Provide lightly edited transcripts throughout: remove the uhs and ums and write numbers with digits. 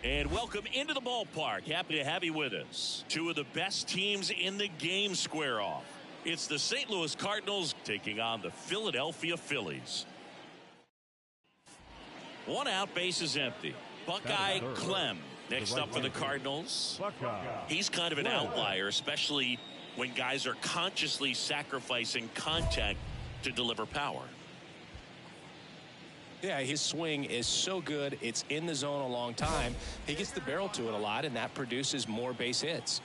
And welcome into the ballpark. Happy to have you with us. Two of the best teams in the game square off. It's the St. Louis Cardinals taking on the Philadelphia Phillies. One out, base is empty. Buckeye Clem next up for the Cardinals. He's kind of an outlier, especially when guys are consciously sacrificing contact to deliver power. Yeah, his swing is so good. It's in the zone a long time. He gets the barrel to it a lot, and that produces more base hits.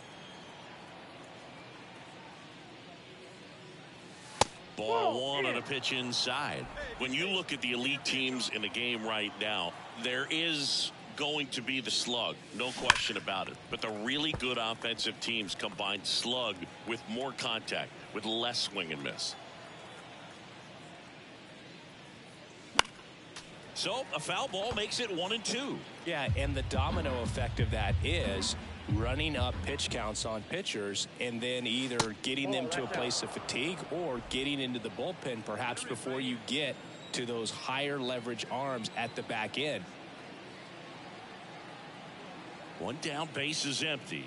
Ball one on a pitch inside. When you look at the elite teams in the game right now, there is going to be the slug, no question about it. But the really good offensive teams combine slug with more contact, with less swing and miss. So a foul ball makes it 1-2. Yeah, and the domino effect of that is running up pitch counts on pitchers and then either getting them to a place of fatigue or getting into the bullpen perhaps before you get to those higher leverage arms at the back end. One down, base is empty.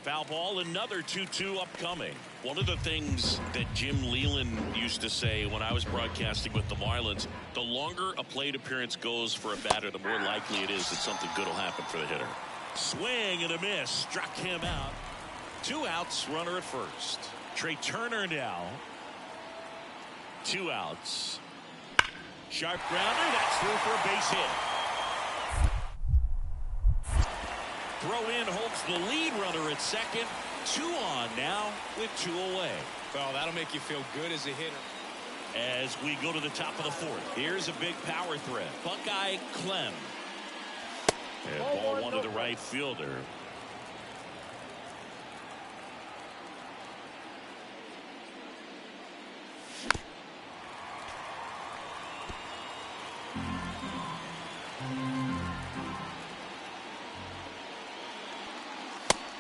Foul ball, another 2-2 upcoming. One of the things that Jim Leland used to say when I was broadcasting with the Marlins, the longer a plate appearance goes for a batter, the more likely it is that something good will happen for the hitter. Swing and a miss, struck him out. 2 outs, runner at first. Trey Turner now. 2 outs. Sharp grounder, that's through for a base hit. Throw in holds the lead runner at second. 2 on now with 2 away. Well, that'll make you feel good as a hitter. As we go to the top of the 4th, here's a big power threat. Buckeye Clem. And ball one to the right fielder.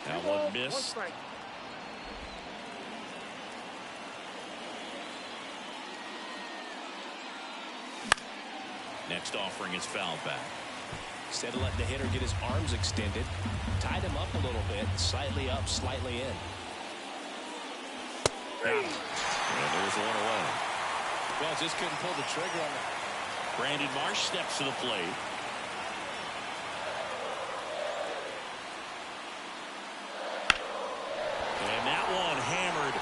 Now one miss. Next offering is fouled back. Instead of letting the hitter get his arms extended, tied him up a little bit, slightly up, slightly in. And there's one away. Well, just couldn't pull the trigger on it. Brandon Marsh steps to the plate. And that one hammered.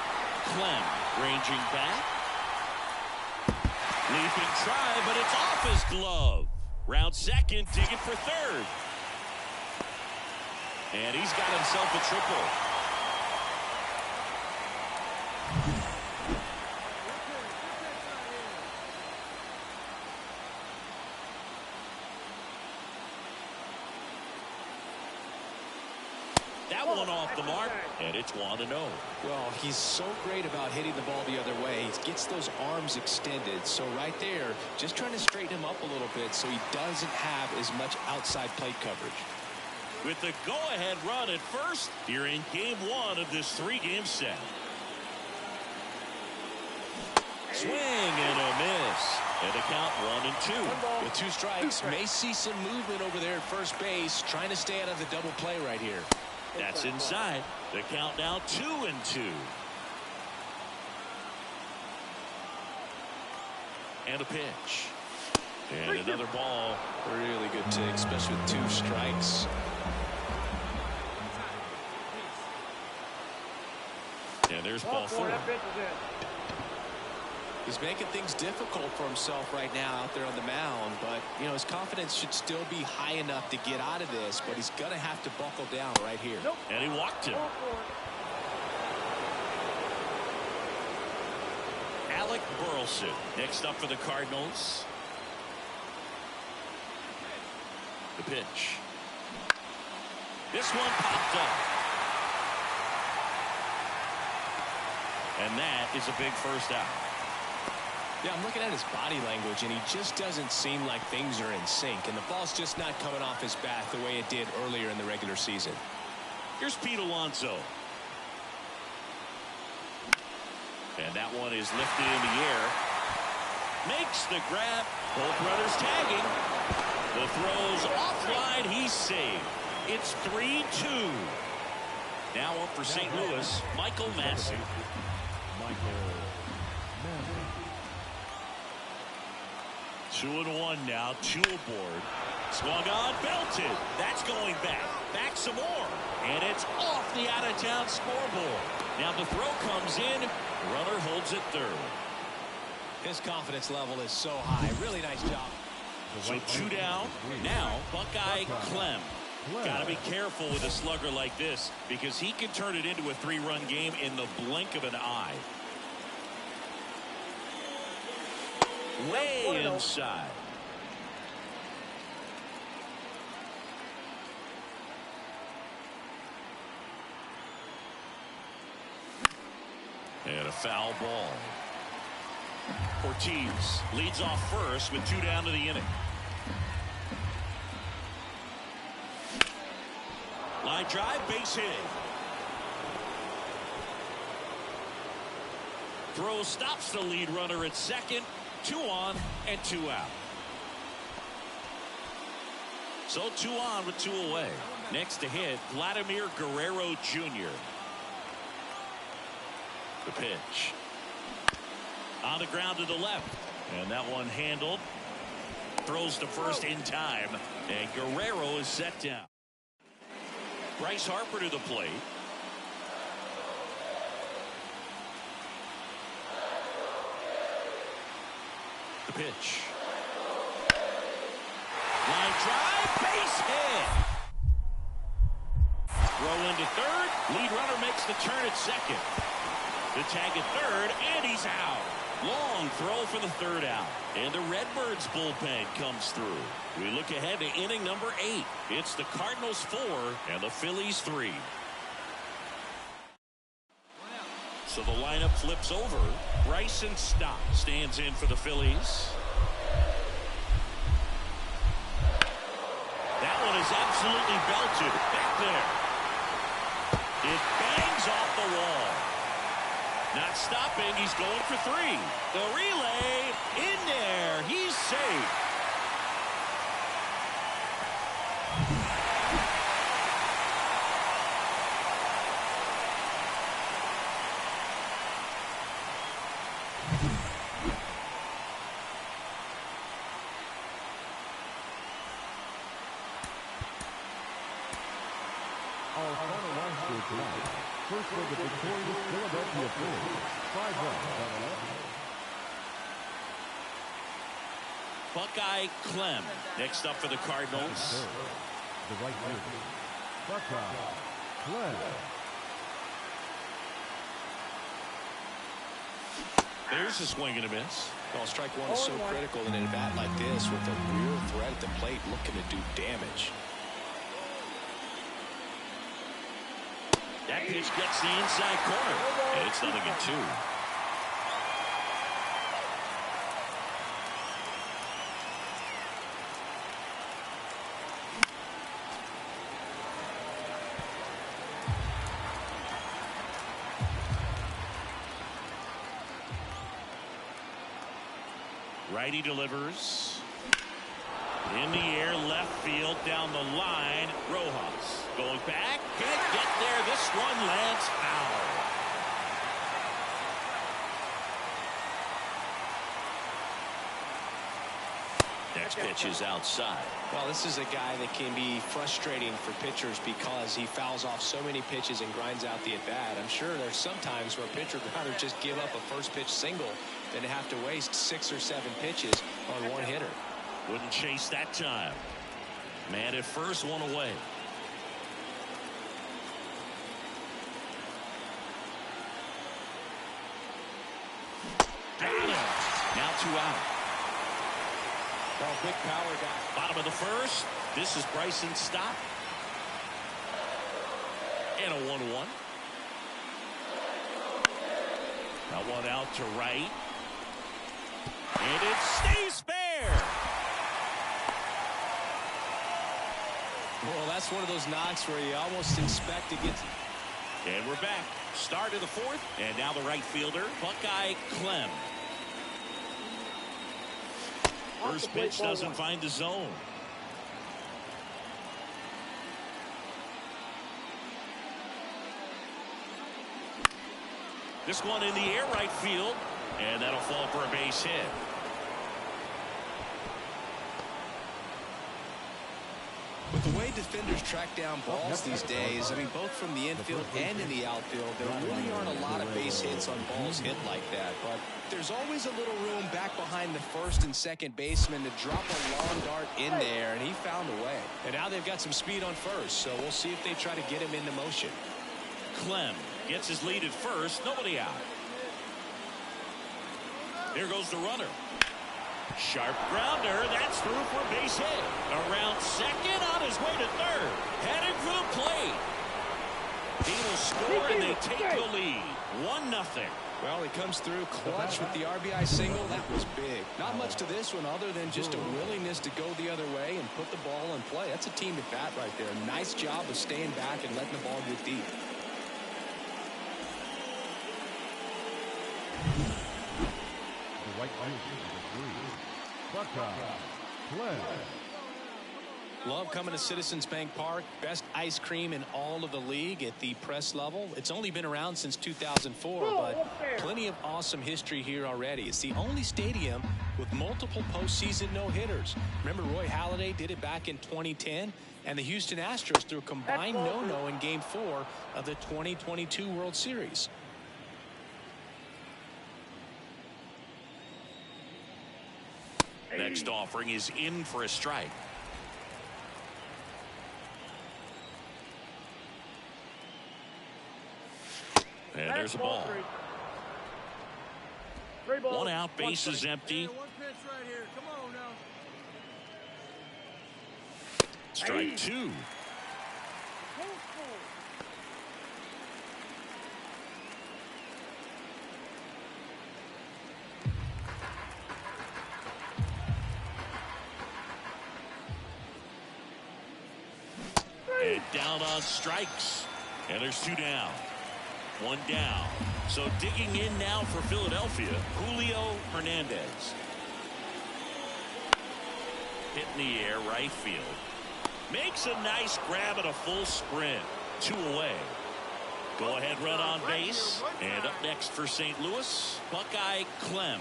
Clem ranging back. Leaping try, but it's off his glove. Round second, digging for third. And he's got himself a triple. That one off the mark, and it's 1-0. Well, he's so great about hitting the ball the other way. He gets those arms extended. So right there, just trying to straighten him up a little bit so he doesn't have as much outside plate coverage. With the go-ahead run at first, here in game 1 of this 3-game set. Swing and a miss. And the count 1-2. With 2 strikes, may see some movement over there at first base, trying to stay out of the double play right here. That's inside. The count now 2-2. And a pitch. And another ball. Really good take, especially with 2 strikes. And there's ball 4. He's making things difficult for himself right now out there on the mound, but you know his confidence should still be high enough to get out of this, but he's gonna have to buckle down right here. And he walked him. Alec Burleson Carlson next up for the Cardinals. The pitch. This one popped up. And that is a big first out. Yeah, I'm looking at his body language, and he just doesn't seem like things are in sync. And the ball's just not coming off his bat the way it did earlier in the regular season. Here's Pete Alonso. And that one is lifted in the air. Makes the grab. Both runners tagging. The throw's offline. He's saved. It's 3-2. Now up for St. Louis, Michael Massey. 2-1 now, 2 aboard. Swung on, belted. That's going back. Back some more. And it's off the out-of-town scoreboard. Now the throw comes in. Runner holds it third. His confidence level is so high. Really nice job. So 2 down. Now Buckeye Clem. Got to be careful with a slugger like this because he can turn it into a 3-run game in the blink of an eye. Way inside. And a foul ball. Ortiz leads off first with 2 down to the inning. Line drive, base hit. Throw stops the lead runner at second. 2 on and 2 out. So 2 on with 2 away. Next to hit, Vladimir Guerrero Jr. The pitch. On the ground to the left. And that one handled. Throws to first in time. And Guerrero is set down. Bryce Harper to the plate. The pitch. Line drive, base hit. Throw into third. Lead runner makes the turn at second. The tag at third, and he's out. Long throw for the third out. And the Redbirds bullpen comes through. We look ahead to inning number 8. It's the Cardinals 4 and the Phillies 3. So the lineup flips over. Bryson Stott stands in for the Phillies. That one is absolutely belted. Back there. It bangs off the wall. Not stopping. He's going for 3. The relay in there. He's safe. Our final line score tonight. First for the victorious Philadelphia Phillies. 5 runs on 11. Buckeye Clem next up for the Cardinals. The right fielder, Buckeye Clem. There's a swing and a miss. Well, strike one is so critical in a bat like this with a real threat at the plate looking to do damage. That pitch gets the inside corner. And it's 0-2. Righty delivers. In the air, left field, down the line. Rojas going back. Can't get there. This one lands foul. Next pitch is outside. Well, this is a guy that can be frustrating for pitchers because he fouls off so many pitches and grinds out the at-bat. I'm sure there's some times where a pitcher would rather just give up a first pitch single than have to waste 6 or 7 pitches on one hitter. Wouldn't chase that time. Man at first, one away. Got him. 2 out. Well, big power guy. Bottom of the first. This is Bryson's stop. And a 1-1. Now one out to right. And it stays fair. Well, that's one of those knocks where you almost expect to get. And we're back. Start of the fourth. And now the right fielder, Buckeye Clem. First pitch doesn't find the zone. This one in the air right field. And that'll fall for a base hit. With the way defenders track down balls these days, I mean, both from the infield and in the outfield, there really aren't a lot of base hits on balls hit like that. But there's always a little room back behind the first and second baseman to drop a long dart in there, and he found a way. And now they've got some speed on first, so we'll see if they try to get him into motion. Clem gets his lead at first. Nobody out. Here goes the runner. Sharp grounder. That's through for a base hit. Around second, on his way to third. Heading for the plate. He will score, and they take the lead. 1-0. Well, he comes through clutch with the RBI single. That was big. Not much to this one other than just a willingness to go the other way and put the ball in play. That's a team at bat right there. Nice job of staying back and letting the ball get deep. The right fielder, Buckeye Clem. Love coming to Citizens Bank Park. Best ice cream in all of the league at the press level. It's only been around since 2004, but plenty of awesome history here already. It's the only stadium with multiple postseason no-hitters. Remember, Roy Halladay did it back in 2010, and the Houston Astros threw a combined no-no in Game 4 of the 2022 World Series. Next offering is in for a strike. And there's a ball. 1 out, base is empty. One pitch right here. Come on now. Strike 2. And down on strikes. And there's 2 down. 1 down. So digging in now for Philadelphia, Julio Hernandez. Hit in the air, right field. Makes a nice grab at a full sprint. 2 away. Go ahead run on base. And up next for St. Louis, Buckeye Clem.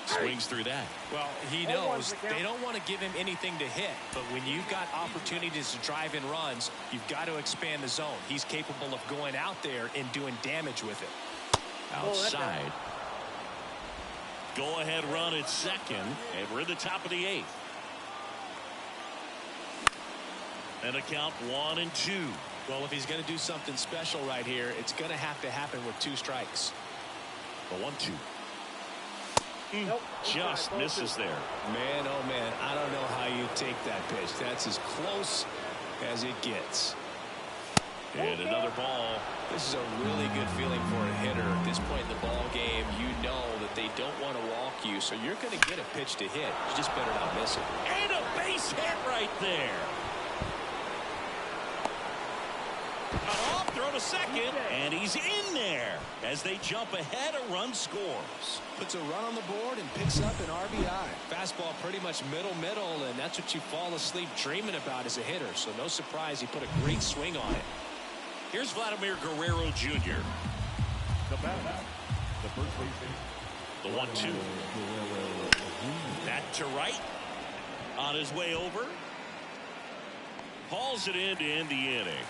Swings through that. Well, he knows they don't want to give him anything to hit, but when you've got opportunities to drive in runs, you've got to expand the zone. He's capable of going out there and doing damage with it. Outside. Go ahead run at second, and we're in the top of the 8th. And a count 1-2. Well, if he's going to do something special right here, it's going to have to happen with 2 strikes. The 1-2. Just misses there. Man, oh man, I don't know how you take that pitch. That's as close as it gets. And another ball. This is a really good feeling for a hitter. At this point in the ball game, you know that they don't want to walk you, so you're going to get a pitch to hit. You just better not miss it. And a base hit right there. Cut off, throw to second, and he's in there. As they jump ahead, a run scores. Puts a run on the board and picks up an RBI. Fastball pretty much middle, and that's what you fall asleep dreaming about as a hitter. So no surprise he put a great swing on it. Here's Vladimir Guerrero Jr. The batter, the first baseman. The 1-2. That to right. On his way over. Hauls it in to end the inning.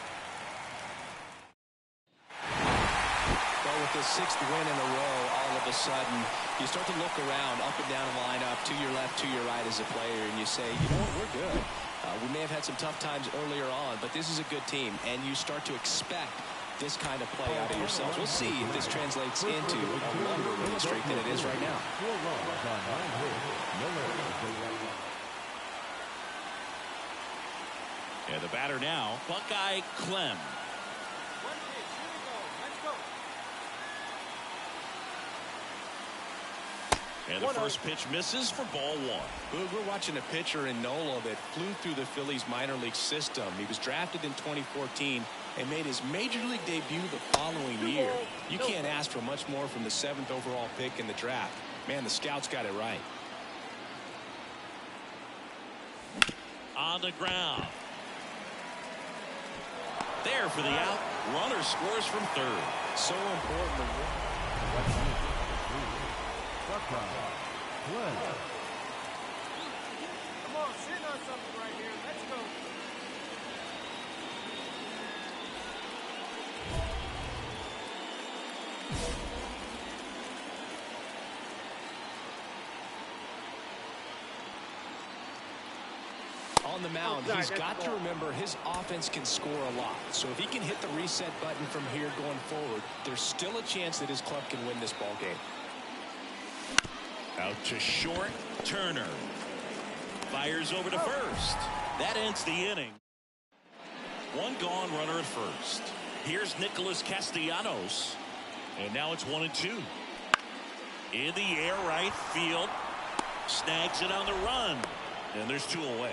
With the 6th win in a row, all of a sudden, you start to look around, up and down the lineup, to your left, to your right as a player, and you say, you know what, we're good. We may have had some tough times earlier on, but this is a good team, and you start to expect this kind of play out of yourselves. We'll see if this translates into a longer winning streak than it is right now. 4 runs on 9 hits. Miller is a right. And the batter now, Buckeye Clem. One pitch. Here we go. Let's go. And the first pitch misses for ball 1. Boog, we're watching a pitcher in Nolo that flew through the Phillies minor league system. He was drafted in 2014 and made his major league debut the following year. You can't ask for much more from the 7th overall pick in the draft. Man, the scouts got it right. On the ground. There for the out. Runner scores from third. So important. Come on, sitting on something right here. Let's go. On the mound, he's got to remember his offense can score a lot. So if he can hit the reset button from here going forward, there's still a chance that his club can win this ball game. Out to short, Turner. Fires over to first. That ends the inning. One gone, runner at first. Here's Nicholas Castellanos. And now it's 1-2. In the air, right field. Snags it on the run. And there's 2 away.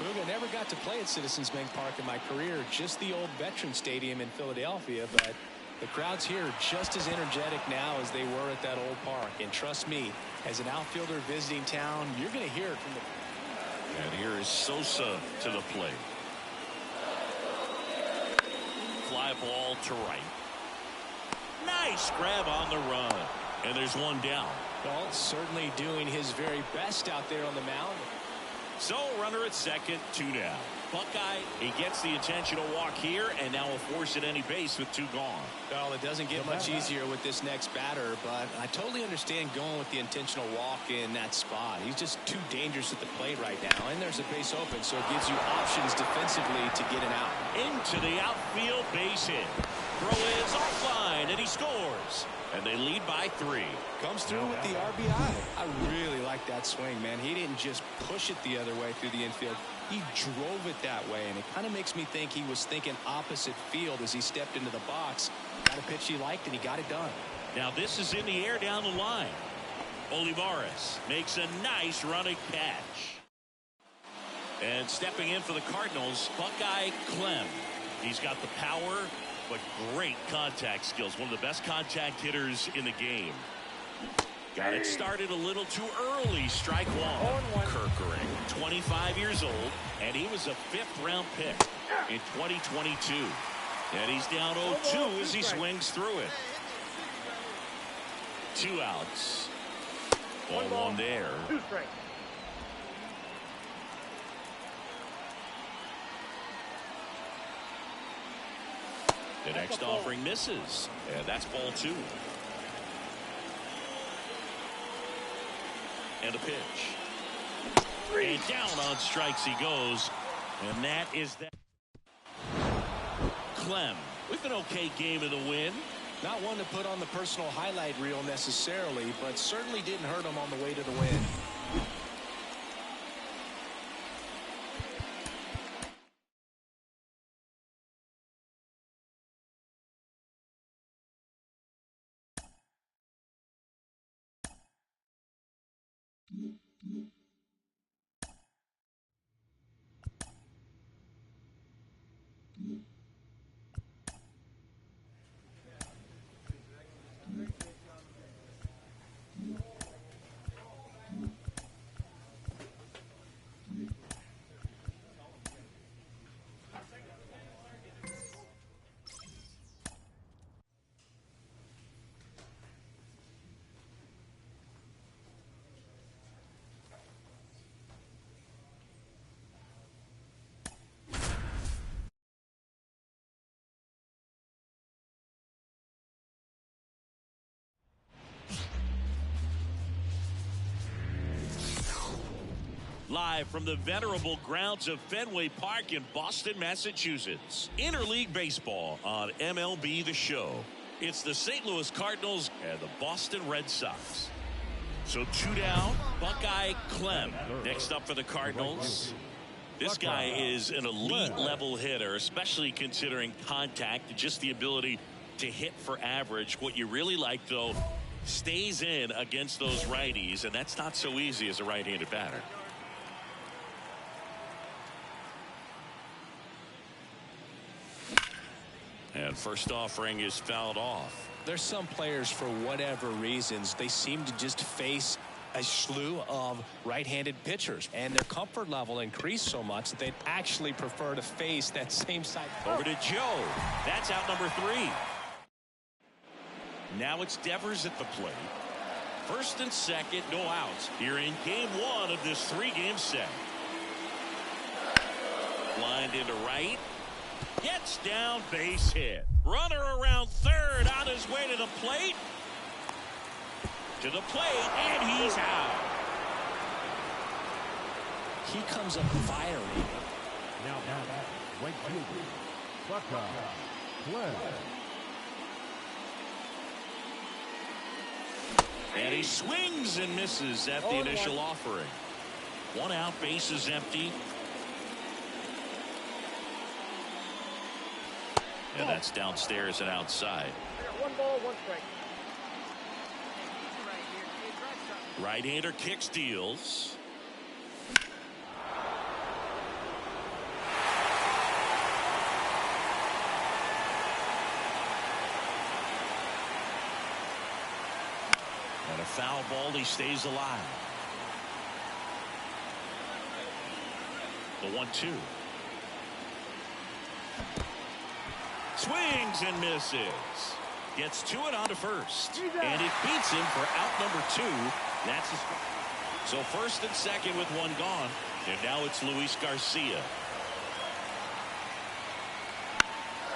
I never got to play at Citizens Bank Park in my career, just the old Veterans Stadium in Philadelphia, but the crowds here are just as energetic now as they were at that old park. And trust me, as an outfielder visiting town, you're going to hear it from the... And here is Sosa to the plate. Fly ball to right. Nice grab on the run. And there's 1 down. Well, certainly doing his very best out there on the mound. So runner at second, 2 down. Buckeye, he gets the intentional walk here and now will force at any base with 2 gone. Well, it doesn't get much easier with this next batter, but I totally understand going with the intentional walk in that spot. He's just too dangerous at the plate right now, and there's a base open, so it gives you options defensively to get an out. Into the outfield, base hit. Throw is offline, and he scores. And they lead by 3. Comes through with the RBI. I really like that swing, man. He didn't just push it the other way through the infield. He drove it that way, and it kind of makes me think he was thinking opposite field as he stepped into the box. Got a pitch he liked, and he got it done. Now this is in the air down the line. Olivares makes a nice running catch. And stepping in for the Cardinals, Buckeye Clem. He's got the power, but great contact skills. One of the best contact hitters in the game. Got it started a little too early. Strike 1. Kirkering, 25 years old, and he was a 5th-round pick in 2022. And he's down 0-2 as he swings through it. 2 outs. 1 there. 2 strikes. The next offering misses, and that's ball 2. And a pitch. And down on strikes he goes, and that is that. Clem with an okay game in the win. Not one to put on the personal highlight reel necessarily, but certainly didn't hurt him on the way to the win. Live from the venerable grounds of Fenway Park in Boston, Massachusetts. Interleague Baseball on MLB The Show. It's the St. Louis Cardinals and the Boston Red Sox. So 2 down, Buckeye Clem. Next up for the Cardinals. This guy is an elite level hitter, especially considering contact and just the ability to hit for average. What you really like, though, stays in against those righties, and that's not so easy as a right-handed batter. And first offering is fouled off. There's some players, for whatever reasons, they seem to just face a slew of right-handed pitchers, and their comfort level increased so much that they'd actually prefer to face that same side. Over to Joe. That's out number 3. Now it's Devers at the plate. First and second, no outs here in game 1 of this 3-game set. Lined into right. Gets down, base hit. Runner around third, on his way to the plate. To the plate, and he's out. He comes up firing. Now back, right fielder, Buckeye Clem. And he swings and misses at the initial offering. 1 out, base is empty. And that's downstairs and outside. 1 ball, 1 strike. Right-hander kicks, deals. And a foul ball, he stays alive. The 1-2. Swings and misses. Gets to it on to first. And it beats him for out number 2. That's his. So first and second with 1 gone. And now it's Luis Garcia.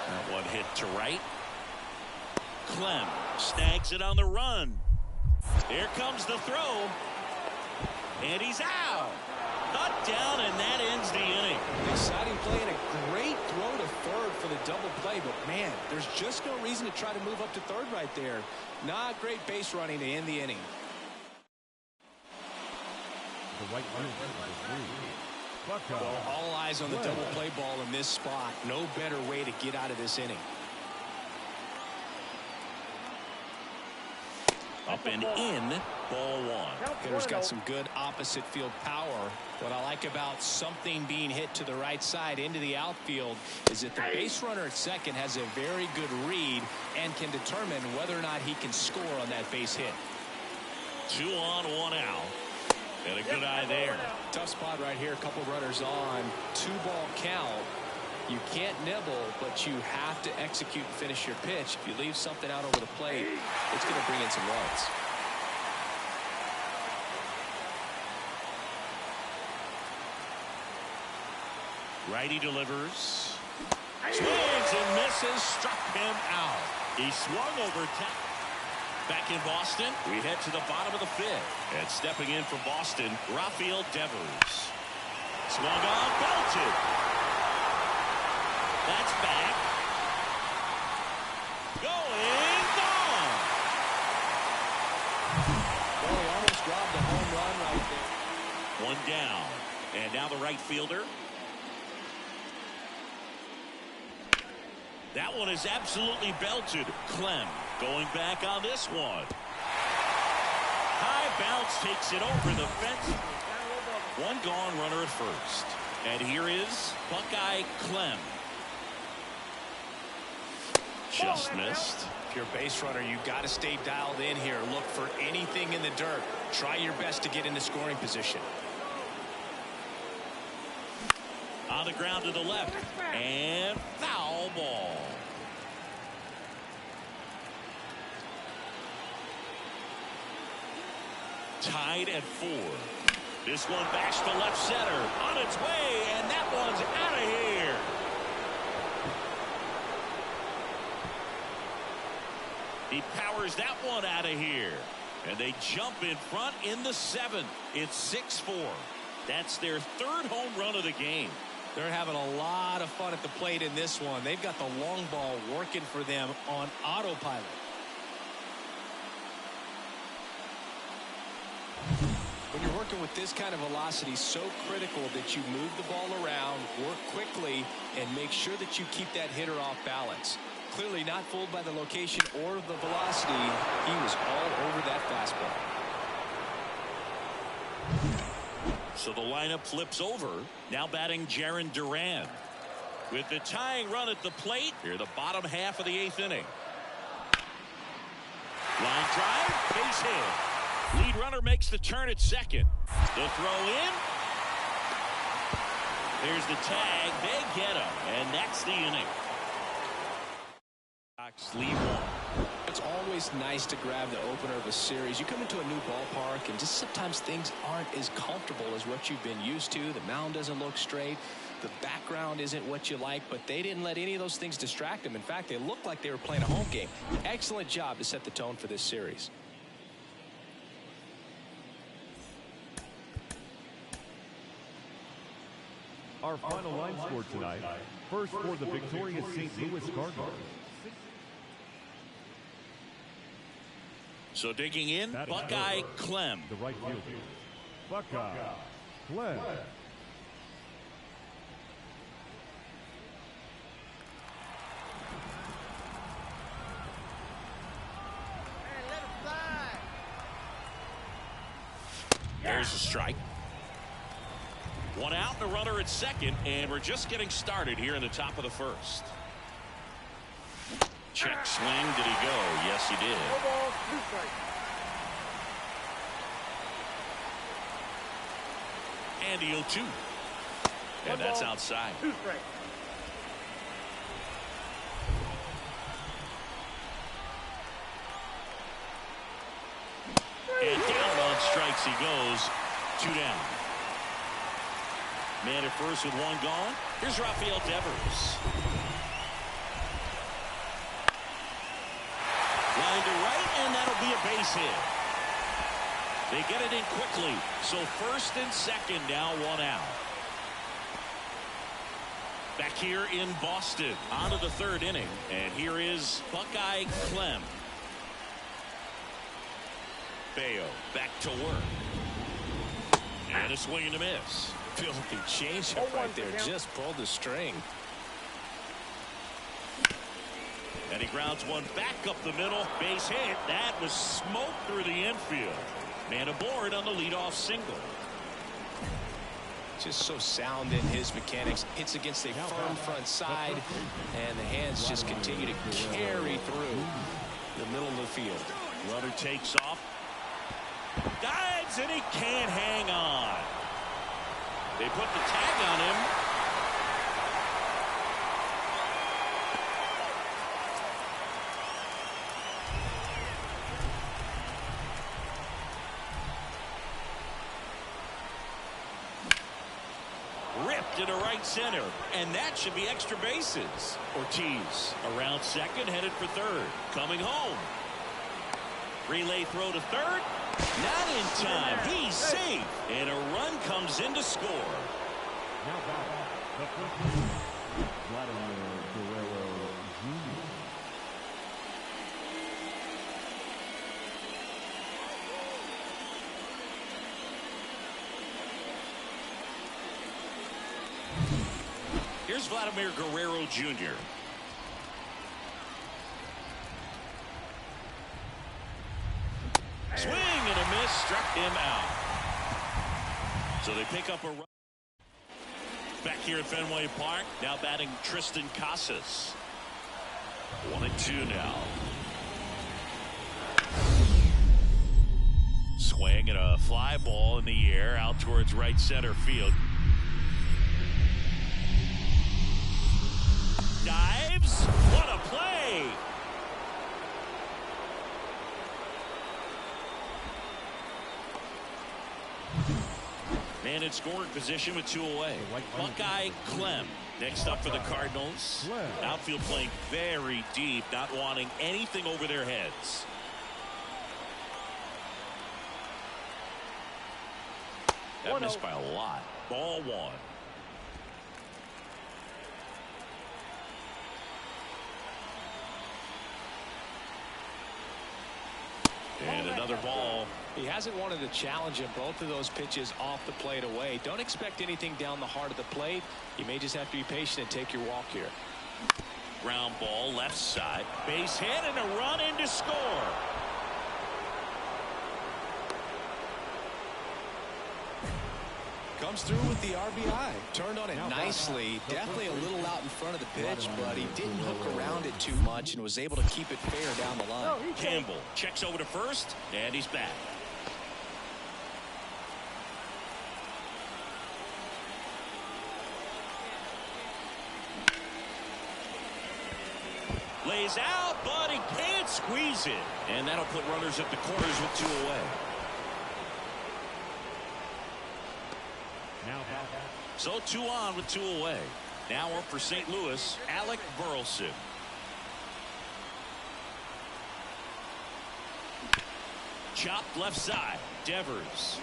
That one hit to right. Clem snags it on the run. Here comes the throw. And he's out. Cut down, and that ends the inning. Exciting play and a great throw to third for the double play, but man, there's just no reason to try to move up to third right there. Not great base running to end the inning. The right fielder, Buckeye. Well, all eyes on the double play ball in this spot. No better way to get out of this inning. Up and in, ball 1. Hitter's got some good opposite field power. What I like about something being hit to the right side into the outfield is that the base runner at second has a very good read and can determine whether or not he can score on that base hit. 2 on, 1 out. And a good eye there. Tough spot right here. A couple runners on. 2-ball count. You can't nibble, but you have to execute and finish your pitch. If you leave something out over the plate, it's going to bring in some runs. Righty delivers. Swings and misses. Struck him out. He swung over top. Back in Boston, we head to the bottom of the 5th. And stepping in for Boston, Rafael Devers. Swung on, belted. That's back. Going, gone. Well, he almost robbed a home run right there. 1 down. And now the right fielder. That one is absolutely belted. Clem going back on this one. High bounce takes it over the fence. 1 gone, runner at first. And here is Buckeye Clem. Just missed. If you're a base runner, you've got to stay dialed in here. Look for anything in the dirt. Try your best to get into scoring position. On the ground to the left. And foul ball. Tied at 4. This one backs to left center. On its way, and that one's out of here. He powers that one out of here. And they jump in front in the 7th. It's 6-4. That's their third home run of the game. They're having a lot of fun at the plate in this one. They've got the long ball working for them on autopilot. When you're working with this kind of velocity, so critical that you move the ball around, work quickly, and make sure that you keep that hitter off balance. Clearly not fooled by the location or the velocity. He was all over that fastball. So the lineup flips over. Now batting Jarren Duran. With the tying run at the plate, here the bottom half of the 8th inning. Line drive, base hit. Lead runner makes the turn at second. The throw in. There's the tag. They get him, and that's the inning. Lead one. It's always nice to grab the opener of a series. You come into a new ballpark, and just sometimes things aren't as comfortable as what you've been used to. The mound doesn't look straight. The background isn't what you like, but they didn't let any of those things distract them. In fact, they looked like they were playing a home game. Excellent job to set the tone for this series. Our final line score tonight. First for the victorious St. Louis Cardinals. So digging in, Buckeye Clem. The right fielder, Buckeye Clem. There's a strike. One out and a runner at second, and we're just getting started here in the top of the first. Check swing. Did he go? Yes, he did. No ball, 2 strikes. And the 0-2. And that's outside. 2 strikes. And down on strikes he goes. 2 down. Man at first with 1 gone. Here's Rafael Devers. Line to right, and that'll be a base hit. They get it in quickly. So first and second now, 1 out. Back here in Boston. On to the 3rd inning. And here is Buckeye Clem. Bayo back to work. And a swing and a miss. Filthy changeup right there. Just pulled the string. And he grounds one back up the middle. Base hit. That was smoke through the infield. Man aboard on the leadoff single. Just so sound in his mechanics. Hits against a firm front side, and the hands just continue to carry through the middle of the field. Runner takes off. Dives, and he can't hang on. They put the tag on him. Ripped into right center, and that should be extra bases. Ortiz around second, headed for third. Coming home. Relay throw to third. Not in time. He's safe. And a run comes in to score. Now back, the first Vladimir Guerrero Jr. Here's Vladimir Guerrero Jr. Swing and a miss, struck him out. So they pick up a run. Back here at Fenway Park, now batting Tristan Casas. 1-2 now. Swing and a fly ball in the air out towards right center field. Dives. What a play. Man in scoring position with 2 away. Buckeye Clem next up for the Cardinals. Outfield playing very deep, not wanting anything over their heads. That missed by a lot. Ball one. And another ball. He hasn't wanted to challenge him. Both of those pitches off the plate away. Don't expect anything down the heart of the plate. You may just have to be patient and take your walk here. Ground ball left side. Base hit and a run in to score. Comes through with the RBI. Turned on it nicely. Definitely a little out in front of the pitch, but he didn't hook around it too much and was able to keep it fair down the line. Campbell checks over to first, and he's back. Lays out, but he can't squeeze it. And that'll put runners at the corners with 2 away. So 2 on with 2 away. Now up for St. Louis, Alec Burleson. Chopped left side. Devers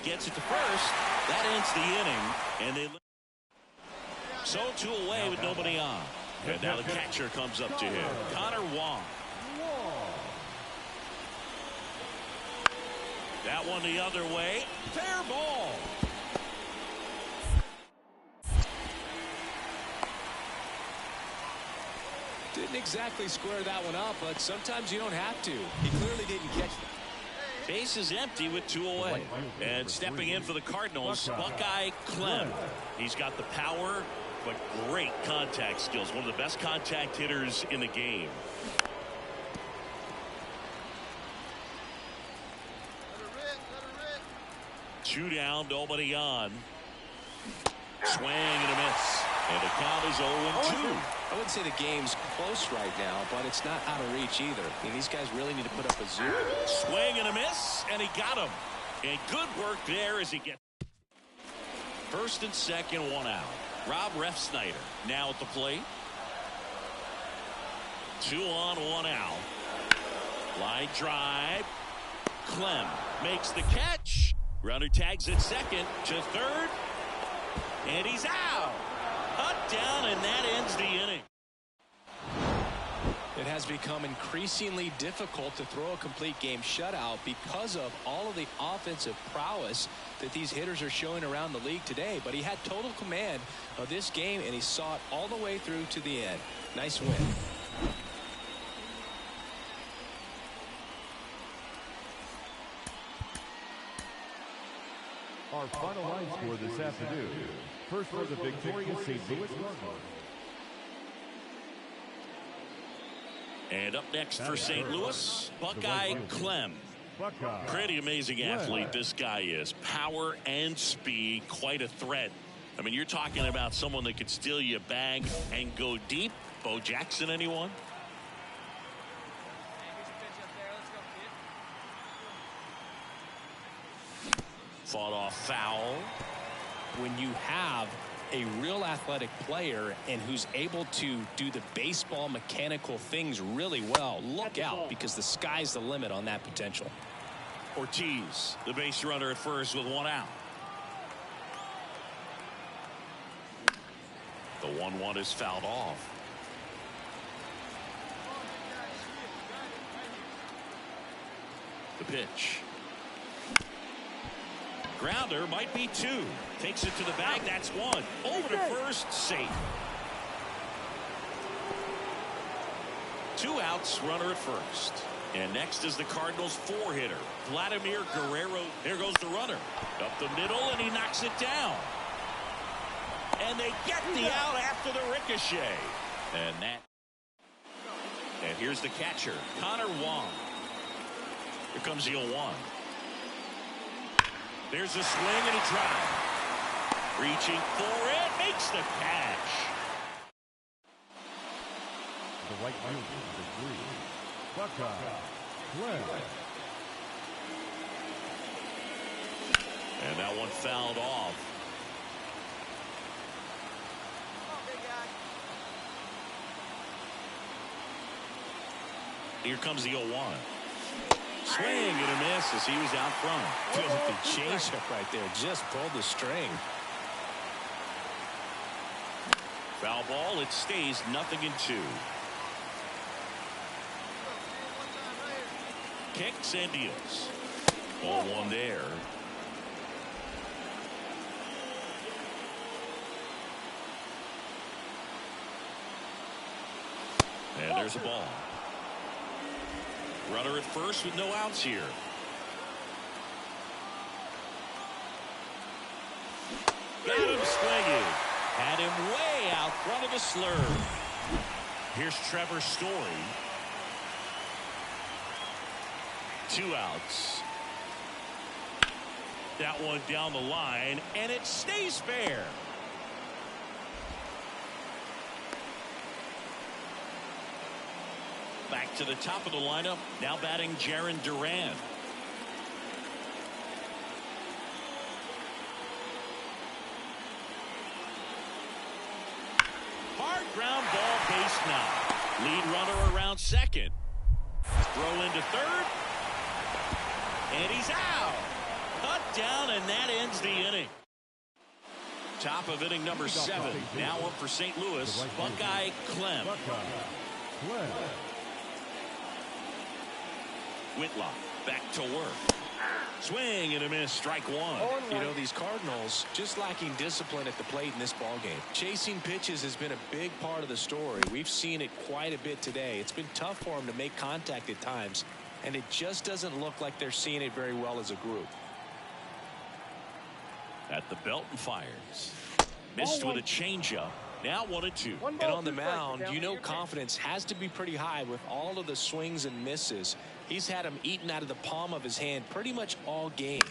gets it to first. That ends the inning. And they so 2 away with nobody on. And now the catcher comes up to him. Connor Wong. That one the other way. Fair ball. Didn't exactly square that one up, but sometimes you don't have to. He clearly didn't catch it. Base is empty with 2 away. And stepping in for the Cardinals, Buckeye Clem. He's got the power, but great contact skills. One of the best contact hitters in the game. Two down, nobody on. Swing and a miss. And the count is 0-2. I wouldn't say the game's close right now, but it's not out of reach either. I mean, these guys really need to put up a 0. Swing and a miss, and he got him. And good work there as he gets first and second, 1 out. Rob Refsnyder now at the plate. 2 on, 1 out. Line drive. Clem makes the catch. Runner tags at second to third. And he's out. Up, down, and that ends the inning. It has become increasingly difficult to throw a complete game shutout because of all of the offensive prowess that these hitters are showing around the league today. But he had total command of this game, and he saw it all the way through to the end. Nice win. Our final line score this afternoon. First for the victorious St. Louis Cardinals. And up next for St. Louis, Buckeye Clem. Pretty amazing athlete this guy is. Power and speed, quite a threat. I mean, you're talking about someone that could steal you a bag and go deep. Bo Jackson, anyone? Fought off foul. When you have a real athletic player and who's able to do the baseball mechanical things really well, look out, because the sky's the limit on that potential. Ortiz, the base runner at first with 1 out. The 1-1 is fouled off. The pitch. Grounder might be 2. Takes it to the bag. That's 1. Over to first. Safe. 2 outs. Runner at first. And next is the Cardinals' 4-hitter, Vladimir Guerrero. There goes the runner. Up the middle, and he knocks it down. And they get the out after the ricochet. And here's the catcher, Connor Wong. Here comes the 0-1. There's a swing and a drive. Reaching for it, makes the catch. The right fielder, the green. Buckeye Clem. And that one fouled off. Here comes the 0-1. Swing and a miss as he was out front. Feels like the changeup right there. Just pulled the string. Foul ball. It stays 0-2. Kicks and deals. Ball one there. And there's a ball. Runner at first with no outs here. Got him swinging. Had him way out front of the slurve. Here's Trevor Story. 2 outs. That one down the line, and it stays fair. Back to the top of the lineup. Now batting Jarren Duran. Hard ground ball, base now. Lead runner around second. Throw into third. And he's out. Cut down, and that ends the inning. Top of inning number 7. Now up for St. Louis, Buckeye Clem. Whitlock back to work. Swing and a miss, strike one. You know, these Cardinals just lacking discipline at the plate in this ballgame. Chasing pitches has been a big part of the story. We've seen it quite a bit today. It's been tough for them to make contact at times, and it just doesn't look like they're seeing it very well as a group. At the belt and fires. Missed with a changeup. Now 1-2. And on the mound, you know confidence has to be pretty high with all of the swings and misses. He's had them eaten out of the palm of his hand pretty much all game.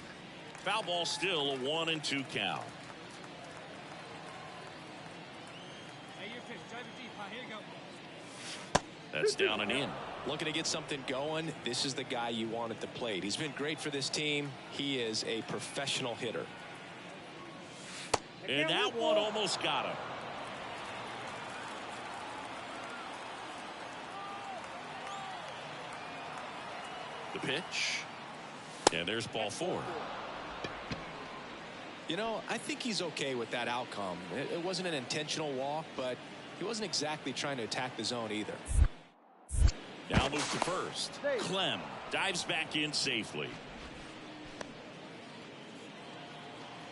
Foul ball still, a 1-2 count. Hey, your pitch. Drive it deep. Here you go. That's down and in. Looking to get something going. This is the guy you want at the plate. He's been great for this team. He is a professional hitter. And that one almost got him. The pitch. And there's ball 4. You know, I think he's okay with that outcome. It wasn't an intentional walk, but he wasn't exactly trying to attack the zone either. Now moves to first. Clem dives back in safely.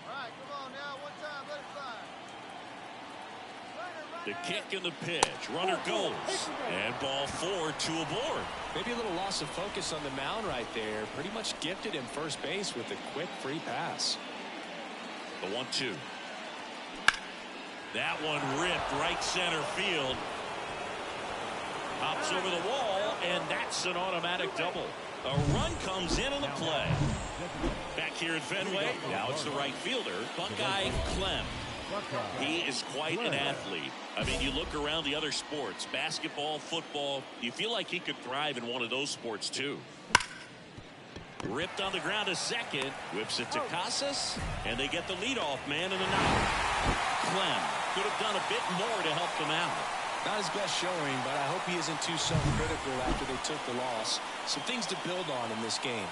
All right, come on now. One time, let it fly. The kick and the pitch. Runner goes. And ball 4, 2 aboard. Maybe a little loss of focus on the mound right there. Pretty much gifted him first base with a quick free pass. The 1-2. That one ripped right center field. Hops over the wall, and that's an automatic double. A run comes in on the play. Back here at Fenway, now it's the right fielder, Buckeye Clem. He is quite an athlete. I mean, you look around the other sports, basketball, football, you feel like he could thrive in one of those sports too. Ripped on the ground to second, whips it to Casas, and they get the leadoff man in the ninth. Clem could have done a bit more to help them out. Not his best showing, but I hope he isn't too self-critical after they took the loss. Some things to build on in this game.